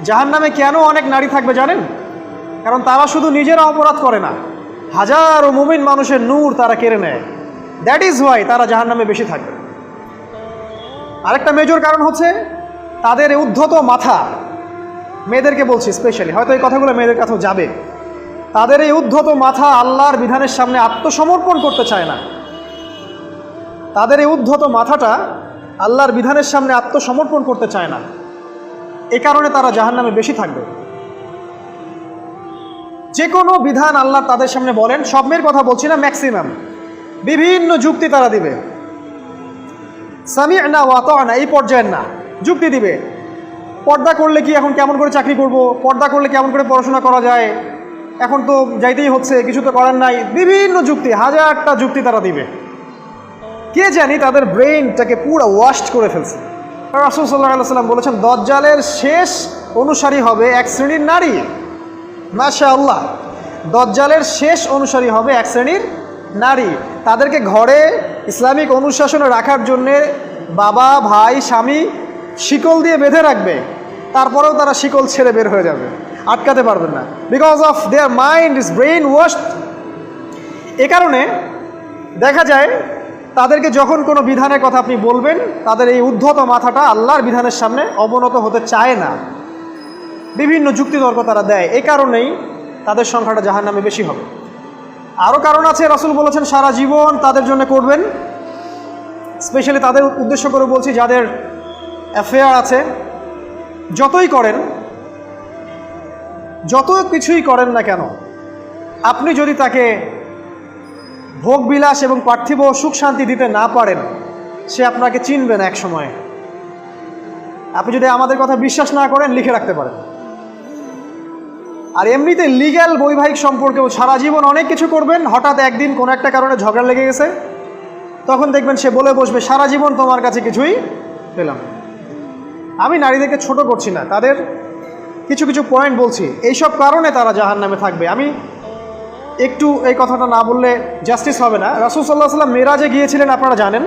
জাহান্নামে কেন অনেক নারী থাকবে জানেন? কারণ তারা শুধু নিজেরা অপরাধ করে না, হাজারো মুমিন মানুষের নূর তারা কেড়ে নেয়। দ্যাট ইজ ওয়াই তারা জাহান্নামে বেশি থাকবে। আরেকটা মেজর কারণ হচ্ছে তাদের উদ্ধত মাথা। মেয়েদেরকে বলছি স্পেশালি, হয়তো এই কথাগুলো মেয়েদের কাছেও যাবে। তাদের এই উদ্ধত মাথা আল্লাহর বিধানের সামনে আত্মসমর্পণ করতে চায় না। তাদের এই উদ্ধত মাথাটা আল্লাহর বিধানের সামনে আত্মসমর্পণ করতে চায় না, এ কারণে তারা জাহান্নামে বেশি থাকবে। যে কোনো বিধান আল্লাহ তাদের সামনে বলেন, সব মেয়ের কথা বলছি না, ম্যাক্সিমাম বিভিন্ন যুক্তি তারা দিবে। সামি'না ওয়া আতা'না এই পর্যায়ের না, যুক্তি দিবে। পর্দা করলে কি এখন কেমন করে চাকরি করব, পর্দা করলে কেমন করে পড়াশোনা করা যায়, এখন তো যাইতেই হচ্ছে, কিছু তো করার নাই, বিভিন্ন যুক্তি, হাজারটা যুক্তি তারা দিবে। কে জানি তাদের ব্রেইনটাকে পুরো ওয়াশ করে ফেলছে। রাসূল সাল্লাল্লাহু আলাইহি ওয়াসাল্লাম বলেছেন, দজ্জালের শেষ অনুসারী হবে এক শ্রেণীর নারী। মাশাআল্লাহ, দজ্জালের শেষ অনুসারী হবে এক শ্রেণীর নারী। তাদেরকে ঘরে ইসলামিক অনুশাসনে রাখার জন্যে বাবা, ভাই, স্বামী শিকল দিয়ে বেঁধে রাখবে, তারপরেও তারা শিকল ছেড়ে বের হয়ে যাবে, আটকাতে পারবেন না, because of their mind is brain washed. এ কারণে দেখা যায় তাদেরকে যখন কোনো বিধানের কথা আপনি বলবেন, তাদের এই উদ্ধত মাথাটা আল্লাহর বিধানের সামনে অবনত হতে চায় না, বিভিন্ন যুক্তিতর্ক তারা দেয়। এই কারণেই তাদের সংখ্যাটা জাহান্নামে বেশি হবে। আরও কারণ আছে, রাসূল বলেছেন সারা জীবন তাদের জন্য করবেন। স্পেশালি তাদের উদ্দেশ্য করে বলছি যাদের অ্যাফেয়ার আছে। যতই করেন, যত কিছুই করেন না কেন, আপনি যদি তাকে ভোগ বিলাস এবং পার্থিব সুখ শান্তি দিতে না পারেন, সে আপনাকে চিনবে না এক সময়। আপনি যদি আমাদের কথা বিশ্বাস না করেন, লিখে রাখতে পারেন। আর এমনিতে লিগ্যাল বৈবাহিক সম্পর্কেও সারা জীবন অনেক কিছু করবেন, হঠাৎ একদিন কোনো একটা কারণে ঝগড়া লেগে গেছে, তখন দেখবেন সে বলে বসবে সারা জীবন তোমার কাছে কিছুই পেলাম। আমি নারীদেরকে ছোট করছি না, তাদের কিছু কিছু পয়েন্ট বলছি, এইসব কারণে তারা জাহান্নামে থাকবে। আমি একটু এই কথাটা না বললে জাস্টিস হবে না। রাসূল সাল্লাল্লাহু আলাইহি ওয়াসাল্লাম মেরাজে গিয়েছিলেন, আপনারা জানেন।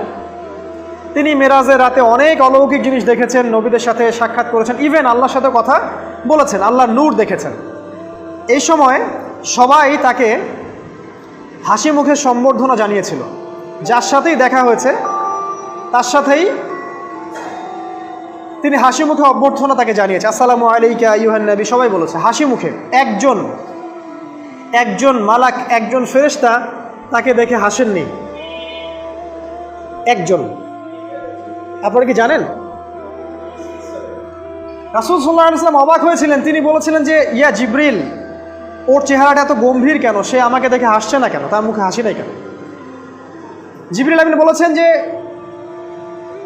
তিনি মেরাজের রাতে অনেক অলৌকিক জিনিস দেখেছেন, নবীদের সাথে সাক্ষাৎ করেছেন, ইভেন আল্লাহর সাথে কথা বলেছেন, আল্লাহর নূর দেখেছেন। এই সময় সবাই তাকে হাসি মুখে সম্বর্ধনা জানিয়েছিল। যার সাথেই দেখা হয়েছে তার সাথেই তিনি হাসি মুখে অভ্যর্থনা তাকে জানিয়েছে, আসসালামু আলাইকা আইয়ুহান নবী, সবাই বলেছে হাসি মুখে। একজন মালাক, একজন ফেরেশতা তাকে দেখে হাসেননি, একজন। আপনারা কি জানেন? রাসূল সাল্লাল্লাহু আলাইহি ওয়াসাল্লাম অবাক হয়েছিলেন। তিনি বলেছিলেন যে ইয়া জিবরিল, ওর চেহারাটা এত গম্ভীর কেন, সে আমাকে দেখে হাসছে না কেন, তার মুখে হাসি নাই কেন? জিবরিল আমিন বলেছেন যে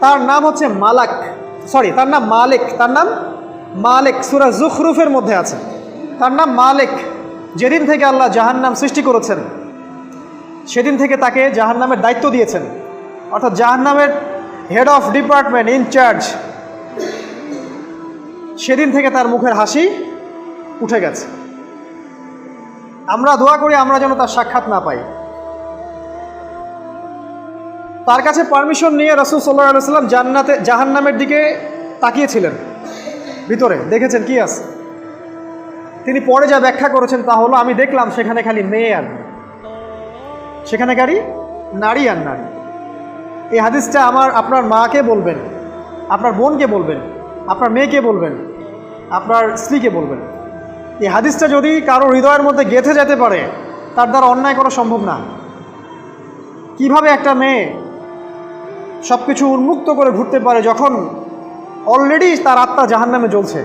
তার নাম হচ্ছে মালাক, সরি তার নাম মালিক, তার নাম মালিক, সূরা যুখরুফের মধ্যে আছে, তার নাম মালিক। যেদিন থেকে আল্লাহ জাহান্নাম সৃষ্টি করেছেন, সেদিন থেকে তাকে জাহান্নামের দায়িত্ব দিয়েছেন, অর্থাৎ জাহান্নামের হেড অফ ডিপার্টমেন্ট, ইনচার্জ। সেদিন থেকে তার মুখের হাসি উঠে গেছে। আমরা দোয়া করি আমরা যেন তার সাক্ষাৎ না পাই। তার কাছে পারমিশন নিয়ে রাসূল সাল্লাল্লাহু আলাইহি ওয়াসাল্লাম জাহান্নামের দিকে তাকিয়েছিলেন, ভিতরে দেখেছেন কি আছে। তিনি পরে যা ব্যাখ্যা করেছেন তা হলো, আমি দেখলাম সেখানে খালি মেয়ে আর মেয়ে, সেখানে খালি নারী আর নারী। এই হাদিসটা আপনার মাকে বলবেন, আপনার বোনকে বলবেন, আপনার মেয়েকে বলবেন, আপনার স্ত্রীকে বলবেন। এই হাদিসটা যদি কারো হৃদয়ের মধ্যে গেঁথে যেতে পারে, তার দ্বারা অন্যায় করা সম্ভব না। কিভাবে একটা মেয়ে সব কিছু উন্মুক্ত করে ঘুরতে পারে যখন অলরেডি তার আত্মা জাহান্নামে জ্বলছে,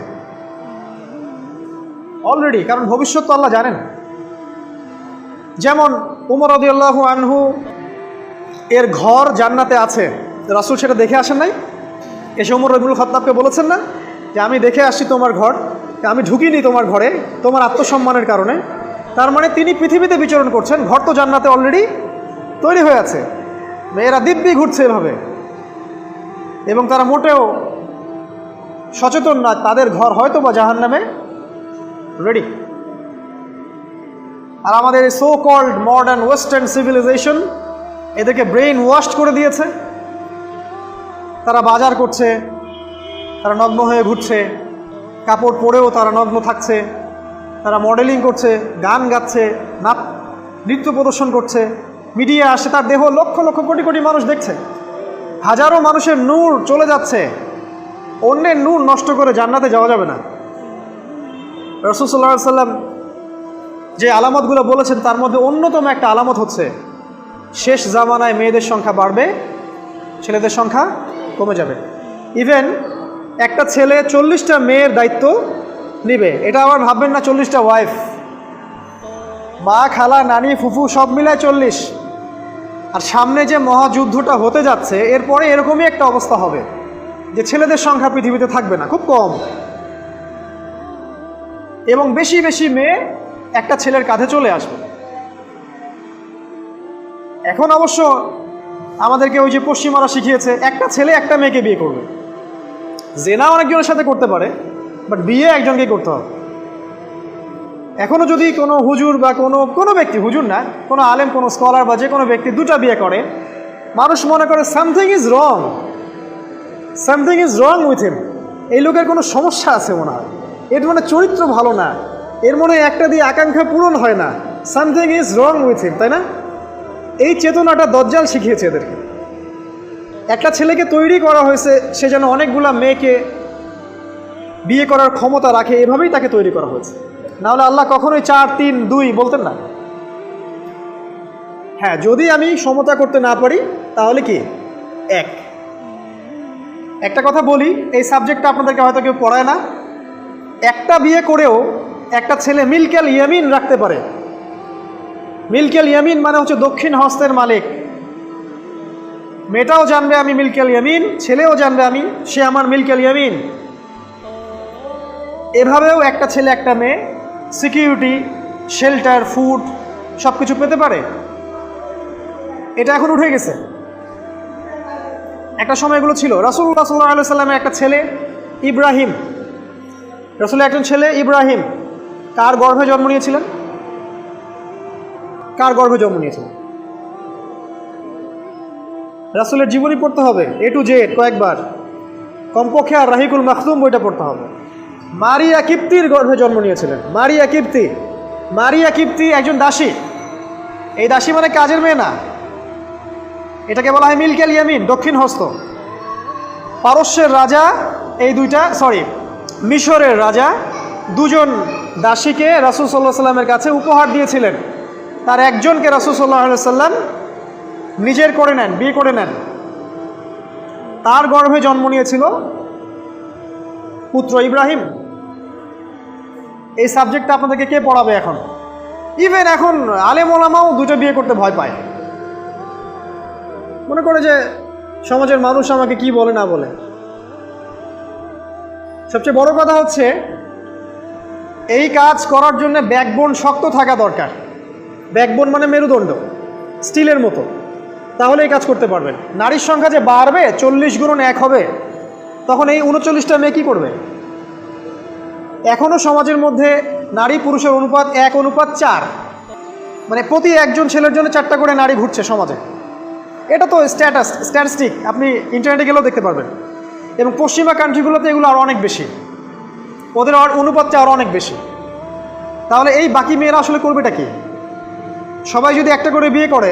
অলরেডি, কারণ ভবিষ্যৎ তো আল্লাহ জানেন। যেমন উমর রাদিয়াল্লাহু আনহু এর ঘর জান্নাতে আছে, রাসূল সেটা দেখে আসেন নাই? এসে উমর ইবনুল খাত্তাবকে বলেছেন না যে আমি দেখে আসছি তোমার ঘর, আমি ঢুকিনি তোমার ঘরে তোমার আত্মসম্মানের কারণে। তার মানে তিনি পৃথিবীতে বিচরণ করছেন, ঘর তো জান্নাতে অলরেডি তৈরি হয়ে আছে। মেয়েরা দিব্যি ঘুরছে এভাবে, এবং তারা মোটেও সচেতন না তাদের ঘর হয়তো বা জাহান্নামে রেডি। আর আমাদের so called modern western civilisation এদেরকে ব্রেইন ওয়াশ করে দিয়েছে। তারা বাজার করছে, তারা নগ্ন হয়ে ঘুরছে, কাপড় পরেও তারা নগ্ন থাকছে, তারা মডেলিং করছে, গান গাচ্ছে, নৃত্য প্রদর্শন করছে, মিডিয়া আসে, তার দেহ লক্ষ লক্ষ কোটি কোটি মানুষ দেখছে, হাজারো মানুষের নূর চলে যাচ্ছে। অন্যের নূর নষ্ট করে জান্নাতে যাওয়া যাবে না। রাসূল সাল্লাল্লাহু আলাইহি ওয়াসাল্লাম যে আলামতগুলো বলেছেন তার মধ্যে অন্যতম একটা আলামত হচ্ছে শেষ জামানায় মেয়েদের সংখ্যা বাড়বে, ছেলেদের সংখ্যা কমে যাবে। ইভেন একটা ছেলে 40টা মেয়ের দায়িত্ব নিবে। এটা আবার ভাববেন না 40টা ওয়াইফ, মা, খালা, নানি, ফুফু সব মিলায় 40। আর সামনে যে মহাযুদ্ধটা হতে যাচ্ছে এরপরে এরকমই একটা অবস্থা হবে যে ছেলেদের সংখ্যা পৃথিবীতে থাকবে না, খুব কম, এবং বেশি বেশি মেয়ে একটা ছেলের কাঁধে চলে আসবে। এখন অবশ্য আমাদেরকে ওই যে পশ্চিমারা শিখিয়েছে একটা ছেলে একটা মেয়েকে বিয়ে করবে। জেনা অনেকজনের সাথে করতে পারে, বাট বিয়ে একজনকেই করতে হবে। এখনও যদি কোনো হুজুর বা কোনো ব্যক্তি, হুজুর না, কোনো আলেম, কোনো স্কলার বা যে কোনো ব্যক্তি দুটা বিয়ে করে, মানুষ মনে করে something is wrong, something is wrong with him. এই লোকের কোনো সমস্যা আছে মনে হয়, এর মানে চরিত্র ভালো না, এর মনে একটা দিয়ে আকাঙ্ক্ষা পূরণ হয় না, something is wrong with him, তাই না? এই চেতনাটা দজ্জাল শিখিয়েছে এদেরকে। একটা ছেলেকে তৈরি করা হয়েছে সে যেন অনেকগুলা মেয়েকে বিয়ে করার ক্ষমতা রাখে, এভাবেই তাকে তৈরি করা হয়েছে। নাহলে আল্লাহ কখনোই 4, 3, 2 বলতেন না। হ্যাঁ, যদি আমি সমতা করতে না পারি তাহলে কি একটা কথা বলি, এই সাবজেক্টটা আপনাদেরকে হয়তো কেউ পড়ায় না। একটা বিয়ে করেও একটা ছেলে মিলকেল ইয়ামিন রাখতে পারে। মিলকেল ইয়ামিন মানে হচ্ছে দক্ষিণ হস্তের মালিক। মেয়েটাও জানবে আমি মিলকেল ইয়ামিন, ছেলেও জানবে সে আমার মিলকেল ইয়ামিন। এভাবেও একটা ছেলে একটা মেয়ে সিকিউরিটি, শেল্টার, ফুড সব কিছু পেতে পারে। এটা এখন উঠে গেছে, একটা সময় এগুলো ছিল। রাসূলুল্লাহ সাল্লাল্লাহু আলাইহি ওয়াসাল্লামের একটা ছেলে ইব্রাহিম, রাসূলের একজন ছেলে ইব্রাহিম কার গর্ভে জন্ম নিয়েছিলেন? কার গর্ভে জন্ম নিয়েছিলেন? রাসূলের জীবনী পড়তে হবে A to Z কয়েকবার, কমপক্ষে আর রাহিকুল মাখতুম বইটা পড়তে হবে। মারিয়া কিপ্তির গর্ভে জন্ম নিয়েছিলেন। মারিয়া কিপ্তি একজন দাসী। এই দাসী মানে কাজের মেয়ে না, এটাকে বলা হয় মিলকেল ইয়ামিন, দক্ষিণ হস্ত। পারস্যের রাজা মিশরের রাজা দুজন দাসীকে রাসূল সাল্লাল্লাহু আলাইহি ওয়াসাল্লামের কাছে উপহার দিয়েছিলেন। তার একজনকে রাসূল সাল্লাল্লাহু আলাইহি ওয়াসাল্লাম নিজের করে নেন, বিয়ে করে নেন। তার গর্ভে জন্ম নিয়েছিল পুত্র ইব্রাহিম। এই সাবজেক্টটা আপনাদেরকে কে পড়াবে এখন? ইভেন এখন আলেম ওলামাও দুটো বিয়ে করতে ভয় পায়, মনে করে যে সমাজের মানুষ আমাকে কি বলে না বলে। সবচেয়ে বড় কথা হচ্ছে এই কাজ করার জন্য ব্যাকবোন শক্ত থাকা দরকার। ব্যাকবোন মানে মেরুদণ্ড, স্টিলের মতো, তাহলে এই কাজ করতে পারবেন। নারীর সংখ্যা যে বাড়বে, 40 গুণন 1 হবে, তখন এই 39টা মেয়ে কী করবে? এখনও সমাজের মধ্যে নারী পুরুষের অনুপাত 1:4, মানে প্রতি একজন ছেলের জন্য 4টা করে নারী ঘুরছে সমাজে। এটা তো স্ট্যাটিস্টিক, আপনি ইন্টারনেটে গেলেও দেখতে পারবেন। এবং পশ্চিমা কান্ট্রিগুলোতে এগুলো আরও অনেক বেশি, ওদের অনুপাতটা আরও অনেক বেশি। তাহলে এই বাকি মেয়েরা আসলে করবেটা কি? সবাই যদি একটা করে বিয়ে করে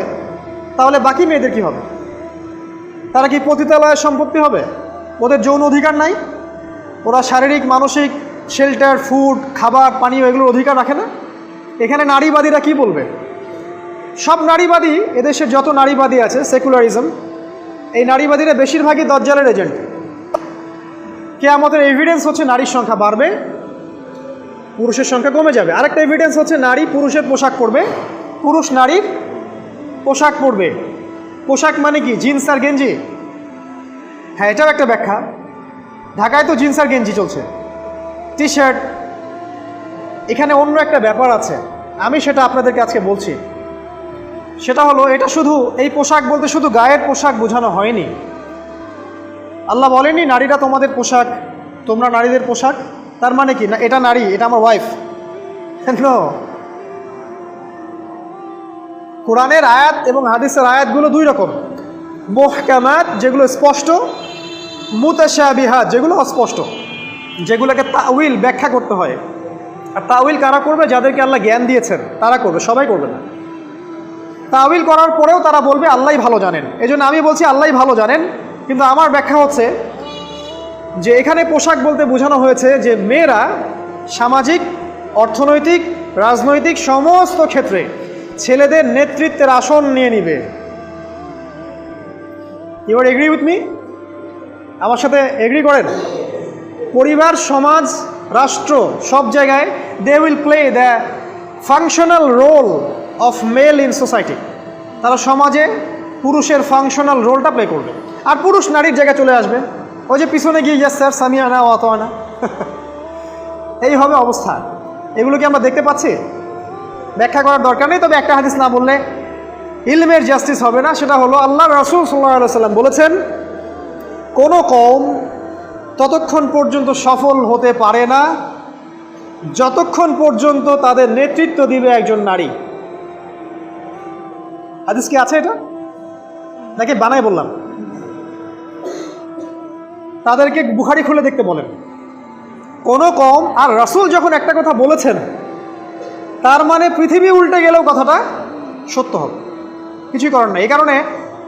তাহলে বাকি মেয়েদের কি হবে? তারা কি পতিতালয়ের সম্পত্তি হবে? ওদের যৌন অধিকার নাই? ওরা শারীরিক, মানসিক, শেল্টার, ফুড, খাবার, পানীয় এগুলোর অধিকার রাখে না? এখানে নারীবাদীরা কি বলবে? সব নারীবাদী, এদেশের যত নারীবাদী আছে, সেকুলারিজম, এই নারীবাদীরা বেশিরভাগই দজ্জালের এজেন্ট। কিয়ামতের এভিডেন্স হচ্ছে নারীর সংখ্যা বাড়বে, পুরুষের সংখ্যা কমে যাবে। আরেকটা এভিডেন্স হচ্ছে নারী পুরুষের পোশাক পরবে, পুরুষ নারীর পোশাক পরবে। পোশাক মানে কি? জিন্স আর গেঞ্জি? হ্যাঁ, এটাও একটা ব্যাখ্যা। ঢাকায় তো জিন্স আর গেঞ্জি চলছে, টি শার্ট। এখানে অন্য একটা ব্যাপার আছে, আমি সেটা আপনাদেরকে আজকে বলছি। সেটা হলো, এটা শুধু এই পোশাক বলতে শুধু গায়ের পোশাক বোঝানো হয়নি। আল্লাহ বলেনি নারীরা তোমাদের পোশাক, তোমরা নারীদের পোশাক। তার মানে কি? না এটা নারী, এটা আমার ওয়াইফ। নো, কোরআনের আয়াত এবং হাদিসের আয়াতগুলো দুই রকম। মুহকামাত যেগুলো স্পষ্ট, মুতাশাবিহাত যেগুলো অস্পষ্ট। যেগুলোকে তাউইল ব্যাখ্যা করতে হয়। আর তাউইল কারা করবে? যাদেরকে আল্লাহ জ্ঞান দিয়েছেন তারা করবে, সবাই করবে না। তাউইল করার পরেও তারা বলবে আল্লাহই ভালো জানেন। এই জন্য আমি বলছি আল্লাহই ভালো জানেন, কিন্তু আমার ব্যাখ্যা হচ্ছে যে এখানে পোশাক বলতে বোঝানো হয়েছে যে মেয়েরা সামাজিক, অর্থনৈতিক, রাজনৈতিক সমস্ত ক্ষেত্রে ছেলেদের নেতৃত্বের আসন নিয়ে নিবে। You are agree with me? আমার সাথে এগ্রি করেন? পরিবার, সমাজ, রাষ্ট্র সব জায়গায় they will play the functional role of male in society. তারা সমাজে পুরুষের ফাংশনাল রোলটা প্লে করবে, আর পুরুষ নারীর জায়গায় চলে আসবে। ওই যে পিছনে গিয়ে ইয়েস স্যার, সামিয়া না, অত না, এই হবে অবস্থা। এগুলো কি আমরা দেখতে পাচ্ছি? ব্যাখ্যা করার দরকার নেই, তবে একটা হাদিস না বললে ইলমের জাস্টিস হবে না। সেটা হলো আল্লাহ রাসূল সাল্লাল্লাহু আলাইহি ওয়াসাল্লাম বলেছেন, কোনো কওম ততক্ষণ পর্যন্ত সফল হতে পারে না যতক্ষণ পর্যন্ত তাদের নেতৃত্ব দিবে একজন নারী। হাদিস কি আছে এটা, নাকি বানাই বললাম? তাদেরকে বুখারী খুলে দেখতে বলেন। কোনো কওম, আর রাসূল যখন একটা কথা বলেছেন তার মানে পৃথিবী উল্টে গেলেও কথাটা সত্য হবে, কিছুই করার নাই। এই কারণে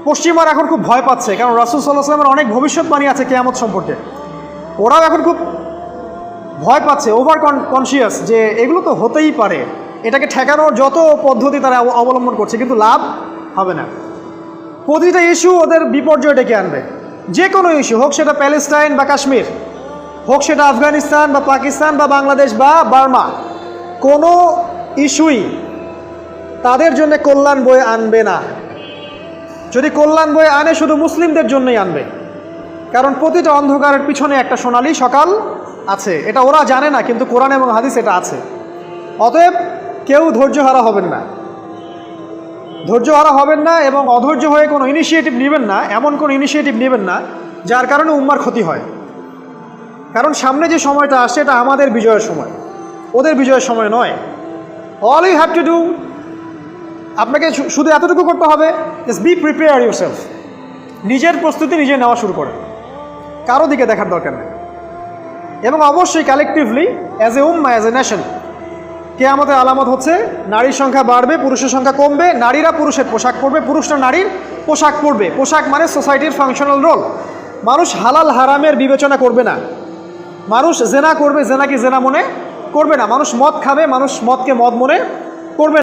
পশ্চিমারা এখন খুব ভয় পাচ্ছে, কারণ রাসূল সাল্লাল্লাহু আলাইহি ওয়াসাল্লামের অনেক ভবিষ্যৎবাণী আছে কিয়ামত সম্পর্কে। ওরাও এখন খুব ভয় পাচ্ছে, ওভার কনসিয়াস, যে এগুলো তো হতেই পারে। এটাকে ঠেকানোর যত পদ্ধতি তারা অবলম্বন করছে, কিন্তু লাভ হবে না। প্রতিটা ইস্যু ওদের বিপর্যয় ডেকে আনবে। যে কোনো ইস্যু হোক, সেটা প্যালেস্টাইন বা কাশ্মীর হোক, সেটা আফগানিস্তান বা পাকিস্তান বা বাংলাদেশ বা বার্মা, কোনো ইস্যুই তাদের জন্য কল্যাণ বয়ে আনবে না। যদি কল্যাণ বয়ে আনে, শুধু মুসলিমদের জন্যই আনবে, কারণ প্রতিটা অন্ধকারের পিছনে একটা সোনালী সকাল আছে। এটা ওরা জানে না, কিন্তু কোরআন এবং হাদিস এটা আছে। অতএব কেউ ধৈর্যহারা হবেন না, ধৈর্যহারা হবেন না, এবং অধৈর্য হয়ে কোনো ইনিশিয়েটিভ নেবেন না, এমন কোনো ইনিশিয়েটিভ নেবেন না যার কারণে উম্মার ক্ষতি হয়। কারণ সামনে যে সময়টা আসছে এটা আমাদের বিজয়ের সময়, ওদের বিজয়ের সময় নয়। All you have to do, আপনাকে শুধু এতটুকু করতে হবে, জাস্ট বি প্রিপেয়ার ইউরসেলফ। নিজের প্রস্তুতি নিজে নেওয়া শুরু করেন, কারো দিকে দেখার দরকার নেই। এবং অবশ্যই collectively as a Umma, as a nation, কিয়ামতের আলামত হচ্ছে নারীর সংখ্যা বাড়বে, পুরুষের সংখ্যা কমবে। নারীরা পুরুষের পোশাক পরবে, পুরুষরা নারীর পোশাক পরবে। পোশাক মানে সোসাইটির ফাংশনাল রোল। মানুষ হালাল হারামের বিবেচনা করবে না। মানুষ জেনা করবে, জেনাকে জেনা মনে করবে না। মানুষ মদ খাবে, মানুষ মদকে মদ মনে করবে না।